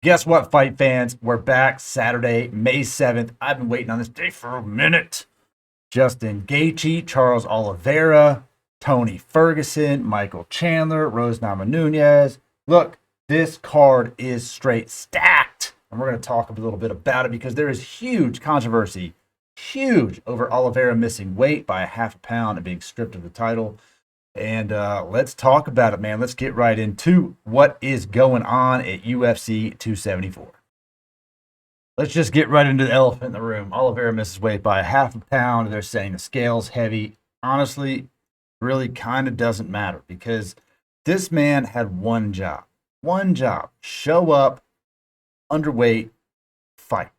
Guess what, fight fans? We're back Saturday, May 7th. I've been waiting on this day for a minute. Justin Gaethje, Charles Oliveira, Tony Ferguson, Michael Chandler, Rose Namajunas. Look, this card is straight stacked. And we're going to talk a little bit about it because there is huge controversy, huge, over Oliveira missing weight by a half a pound and being stripped of the title. And let's talk about it, man. Let's get right into what is going on at UFC 274. Let's just get right into the elephant in the room. Oliveira misses weight by a half a pound. They're saying the scale's heavy. Honestly, really kind of doesn't matter because this man had one job. One job. Show up, underweight, fight.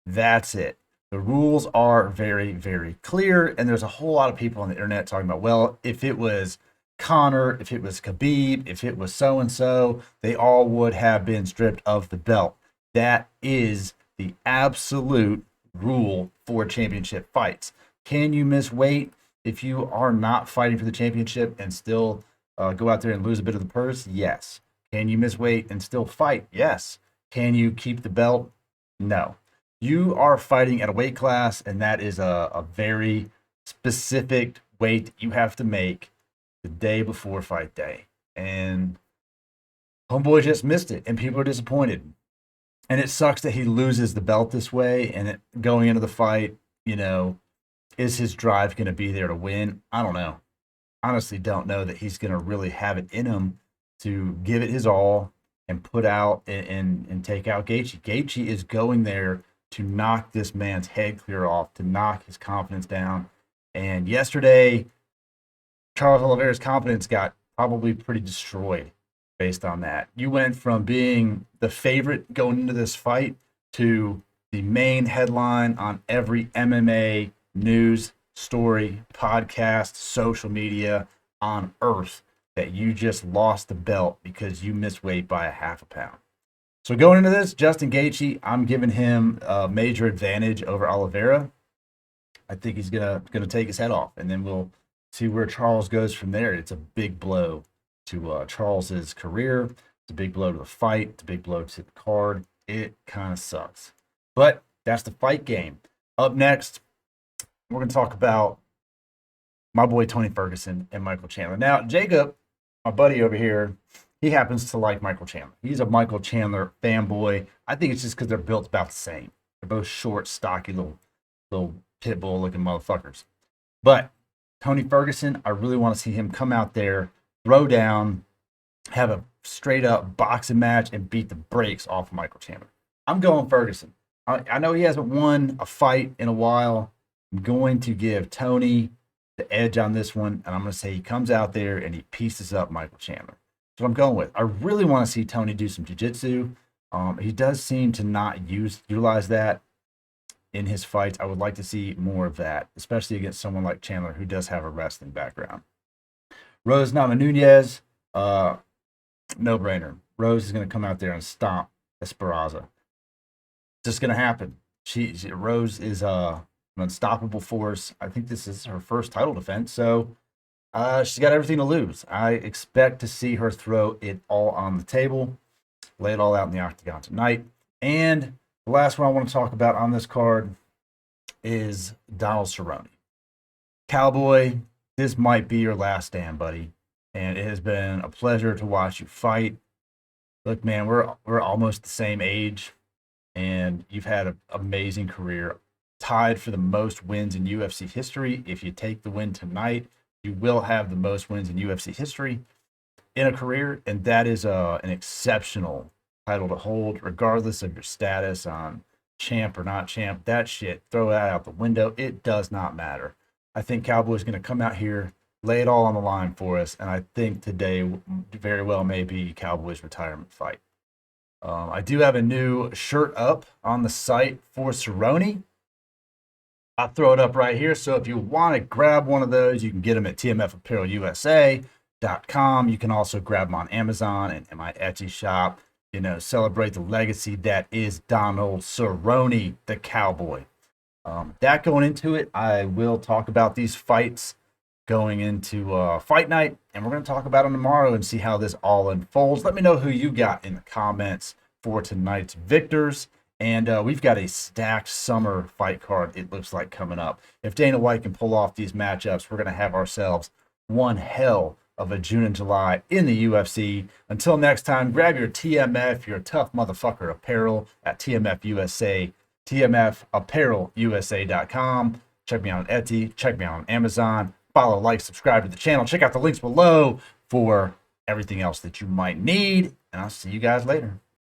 That's it. The rules are very, very clear. And there's a whole lot of people on the internet talking about, well, if it was Connor, if it was Khabib, if it was so-and-so, they all would have been stripped of the belt. That is the absolute rule for championship fights. Can you miss weight if you are not fighting for the championship and still go out there and lose a bit of the purse? Yes. Can you miss weight and still fight? Yes. Can you keep the belt? No. You are fighting at a weight class, and that is a very specific weight that you have to make the day before fight day. And homeboy just missed it, and people are disappointed. And it sucks that he loses the belt this way. And going into the fight, is his drive going to be there to win? I don't know. Honestly, don't know that he's going to really have it in him to give it his all and put out and take out Gaethje. Gaethje is going there to knock this man's head clear off, to knock his confidence down. And yesterday, Charles Oliveira's confidence got probably pretty destroyed based on that. You went from being the favorite going into this fight to the main headline on every MMA news story, podcast, social media on earth that you just lost the belt because you missed weight by a half a pound. So going into this, Justin Gaethje, I'm giving him a major advantage over Oliveira. I think he's gonna take his head off, and then we'll see where Charles goes from there. It's a big blow to Charles's career. It's a big blow to the fight. It's a big blow to the card. It kind of sucks, but that's the fight game. Up next, we're gonna talk about my boy Tony Ferguson and Michael Chandler. Now, Jacob, my buddy over here, he happens to like Michael Chandler. He's a Michael Chandler fanboy. I think it's just because they're built about the same. They're both short, stocky, little pit bull looking motherfuckers. But Tony Ferguson, I really want to see him come out there, throw down, have a straight up boxing match, and beat the brakes off of Michael Chandler. I'm going Ferguson. I know he hasn't won a fight in a while. I'm going to give Tony the edge on this one, and I'm going to say he comes out there and he pieces up Michael Chandler. That's what I'm going with. I really want to see Tony do some jiu-jitsu. He does seem to not utilize that in his fights. I would like to see more of that, especially against someone like Chandler who does have a wrestling background. Rose Namajunas, no-brainer. Rose is going to come out there and stomp Esperanza. It's just going to happen. Rose is an unstoppable force. I think this is her first title defense, so she's got everything to lose. I expect to see her throw it all on the table, lay it all out in the octagon tonight. And the last one I want to talk about on this card is Donald Cerrone. Cowboy, this might be your last stand, buddy. And it has been a pleasure to watch you fight. Look, man, we're almost the same age, and you've had an amazing career. Tied for the most wins in UFC history. If you take the win tonight, you will have the most wins in UFC history in a career, and that is an exceptional title to hold, regardless of your status on champ or not champ. That shit, throw that out the window. It does not matter. I think Cowboy's going to come out here, lay it all on the line for us, and I think today very well may be Cowboy's retirement fight. I do have a new shirt up on the site for Cerrone. I'll throw it up right here. So if you want to grab one of those, you can get them at tmfapparelusa.com. You can also grab them on Amazon and in my Etsy shop. Celebrate the legacy that is Donald Cerrone, the Cowboy. That going into it, I will talk about these fights going into fight night, and we're going to talk about them tomorrow and see how this all unfolds. Let me know who you got in the comments. for tonight's victors. And we've got a stacked summer fight card, it looks like, coming up. If Dana White can pull off these matchups, we're going to have ourselves one hell of a June and July in the UFC. Until next time, grab your TMF, your tough motherfucker apparel at TMF USA, TMFapparelusa.com. Check me out on Etsy, check me out on Amazon. Follow, like, subscribe to the channel. Check out the links below for everything else that you might need. And I'll see you guys later.